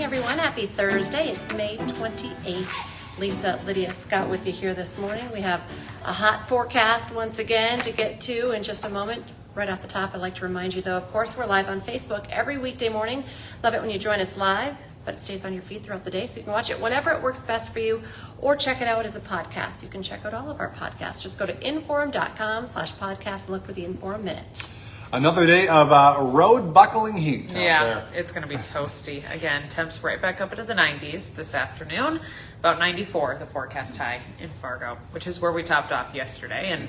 everyone. Happy Thursday. It's May 28th. Lisa, Lydia, Scott with you here this morning. We have a hot forecast once again to get to in just a moment. Right off the top, I'd like to remind you, though, of course, we're live on Facebook every weekday morning. Love it when you join us live, but it stays on your feed throughout the day, so you can watch it whenever it works best for you, or check it out as a podcast. You can check out all of our podcasts. Just go to inforum.com/podcast and look for the Inforum Minute. Another day of road buckling heat. Yeah, it's going to be toasty. Again, temps right back up into the 90s this afternoon. About 94, the forecast high in Fargo, which is where we topped off yesterday. And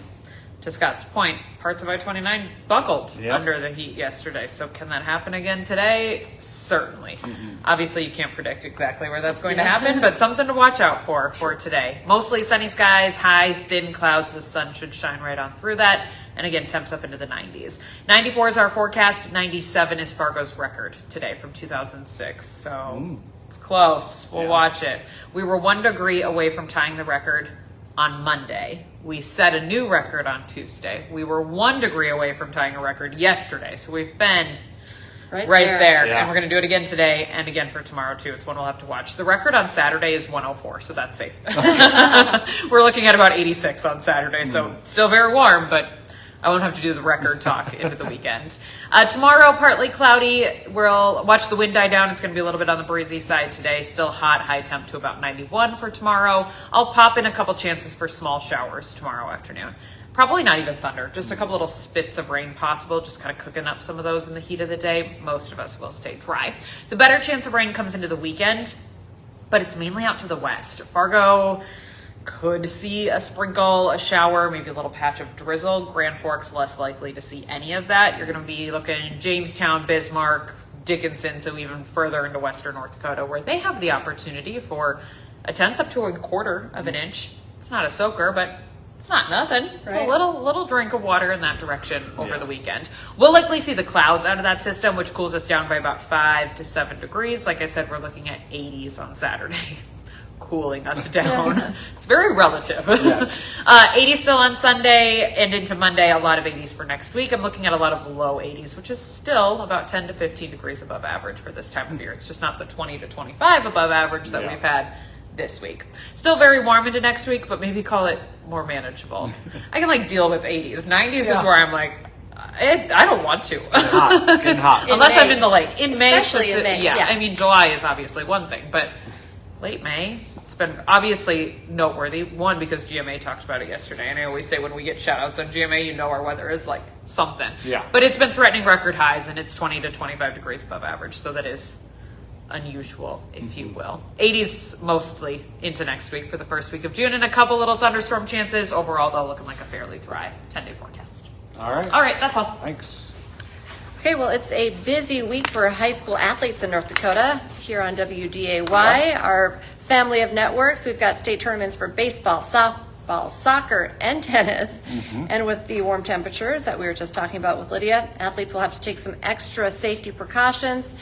to Scott's point, parts of I-29 buckled under the heat yesterday. So can that happen again today? Certainly. Obviously, you can't predict exactly where that's going to happen, but something to watch out for today. Mostly sunny skies, high, thin clouds. The sun should shine right on through that. And again, temps up into the 90s. 94 is our forecast. 97 is Fargo's record today from 2006. So it's close. We'll watch it. We were 1 degree away from tying the record on Monday. We set a new record on Tuesday. We were 1 degree away from tying a record yesterday. So we've been right there. Yeah. And we're going to do it again today and again for tomorrow, too. It's one we'll have to watch. The record on Saturday is 104, so that's safe. We're looking at about 86 on Saturday, so still very warm, but I won't have to do the record talk into the weekend. Tomorrow, partly cloudy. We'll watch the wind die down. It's going to be a little bit on the breezy side today. Still hot, high temp to about 91 for tomorrow. I'll pop in a couple chances for small showers tomorrow afternoon. Probably not even thunder, just a couple little spits of rain possible, just kind of cooking up some of those in the heat of the day. Most of us will stay dry. The better chance of rain comes into the weekend, but it's mainly out to the west. Fargo could see a sprinkle, a shower, maybe a little patch of drizzle. Grand Forks less likely to see any of that. You're going to be looking in Jamestown, Bismarck, Dickinson, so even further into western North Dakota, where they have the opportunity for a tenth up to a quarter of an inch. It's not a soaker, but it's not nothing. It's a little drink of water in that direction over the weekend. We'll likely see the clouds out of that system, which cools us down by about 5 to 7 degrees. Like I said, we're looking at 80s on Saturday. Cooling us down. It's very relative. Yes. 80 still on Sunday and into Monday, a lot of 80s for next week. I'm looking at a lot of low 80s, which is still about 10 to 15 degrees above average for this time of year. It's just not the 20 to 25 above average that we've had this week. Still very warm into next week, but maybe call it more manageable. I can deal with 80s. 90s is where I'm like, I don't want to. Getting hot. Unless I'm in the lake. In May. Especially in May. Yeah. I mean, July is obviously one thing, but late May, it's been obviously noteworthy. One, because GMA talked about it yesterday. And I always say when we get shout outs on GMA, you know our weather is like something. Yeah. But it's been threatening record highs, and it's 20 to 25 degrees above average. So that is unusual, if you will. 80s mostly into next week for the first week of June, and a couple little thunderstorm chances. Overall, though, looking like a fairly dry 10-day forecast. All right. All right, that's all. Thanks. Okay, well, it's a busy week for high school athletes in North Dakota here on WDAY. Our family of networks, we've got state tournaments for baseball, softball, soccer, and tennis. And with the warm temperatures that we were just talking about with Lydia, athletes will have to take some extra safety precautions.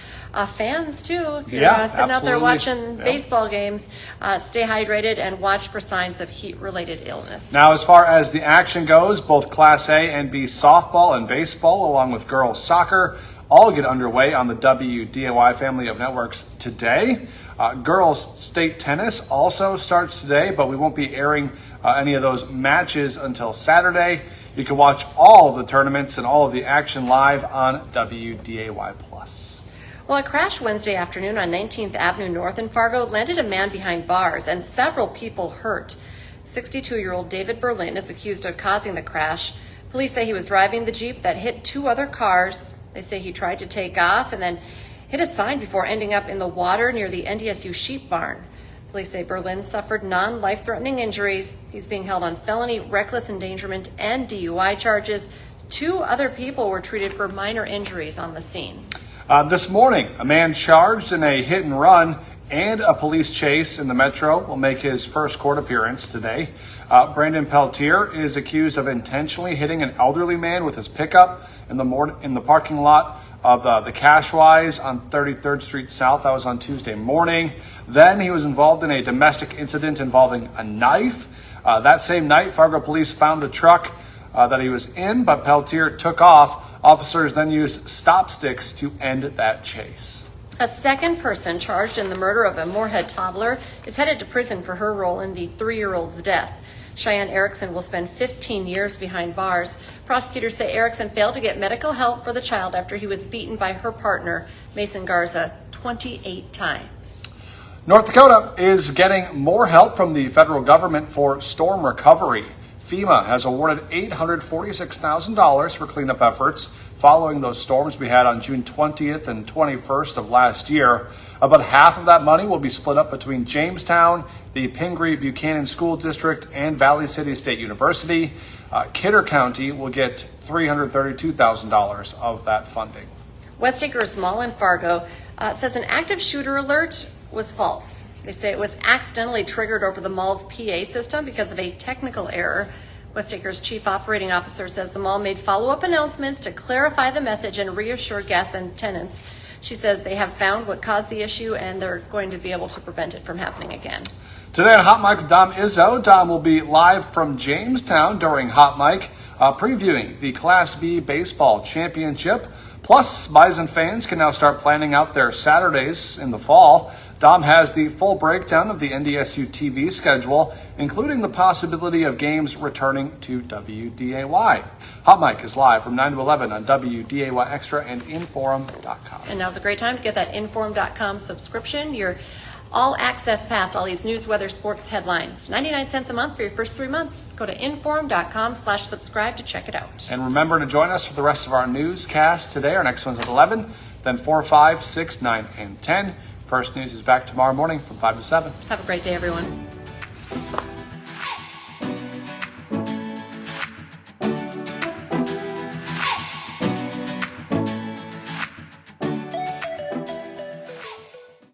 Fans, too, if you're sitting out there watching baseball games, stay hydrated and watch for signs of heat-related illness. Now, as far as the action goes, both Class A and B softball and baseball, along with girls soccer, all get underway on the WDAY family of networks today. Girls state tennis also starts today, but we won't be airing any of those matches until Saturday. You can watch all of the tournaments and all of the action live on WDAY+. Well, a crash Wednesday afternoon on 19th Avenue North in Fargo landed a man behind bars and several people hurt. 62-year-old David Berlin is accused of causing the crash. Police say he was driving the Jeep that hit 2 other cars. They say he tried to take off and then hit a sign before ending up in the water near the NDSU sheep barn. Police say Berlin suffered non-life-threatening injuries. He's being held on felony reckless endangerment and DUI charges. 2 other people were treated for minor injuries on the scene. This morning, a man charged in a hit and run and a police chase in the metro will make his first court appearance today. Brandon Peltier is accused of intentionally hitting an elderly man with his pickup in the parking lot of the Cashwise on 33rd Street South. That was on Tuesday morning. Then he was involved in a domestic incident involving a knife. That same night, Fargo police found the truck that he was in, but Peltier took off. Officers then used stop sticks to end that chase. A second person charged in the murder of a Moorhead toddler is headed to prison for her role in the 3-year-old's death. Cheyenne Erickson will spend 15 years behind bars. Prosecutors say Erickson failed to get medical help for the child after he was beaten by her partner, Mason Garza, 28 times. North Dakota is getting more help from the federal government for storm recovery. FEMA has awarded $846,000 for cleanup efforts following those storms we had on June 20th and 21st of last year. About half of that money will be split up between Jamestown, the Pingree Buchanan School District, and Valley City State University. Kidder County will get $332,000 of that funding. West Acres Mall in Fargo says an active shooter alert was false. They say it was accidentally triggered over the mall's PA system because of a technical error. West Acres Chief Operating Officer says the mall made follow-up announcements to clarify the message and reassure guests and tenants. She says they have found what caused the issue and they're going to be able to prevent it from happening again. Today on Hot Mic with Dom Izzo, Dom will be live from Jamestown during Hot Mic, previewing the Class B Baseball Championship. Plus, Bison fans can now start planning out their Saturdays in the fall. Dom has the full breakdown of the NDSU TV schedule, including the possibility of games returning to WDAY. Hot Mic is live from 9 to 11 on WDAY Extra and Inforum.com. And now's a great time to get that Inforum.com subscription. Your all-access pass, all these news, weather, sports headlines. 99 cents a month for your first 3 months. Go to Inforum.com/subscribe to check it out. And remember to join us for the rest of our newscast today. Our next one's at 11, then 4, 5, 6, 9, and 10. First News is back tomorrow morning from 5 to 7. Have a great day, everyone.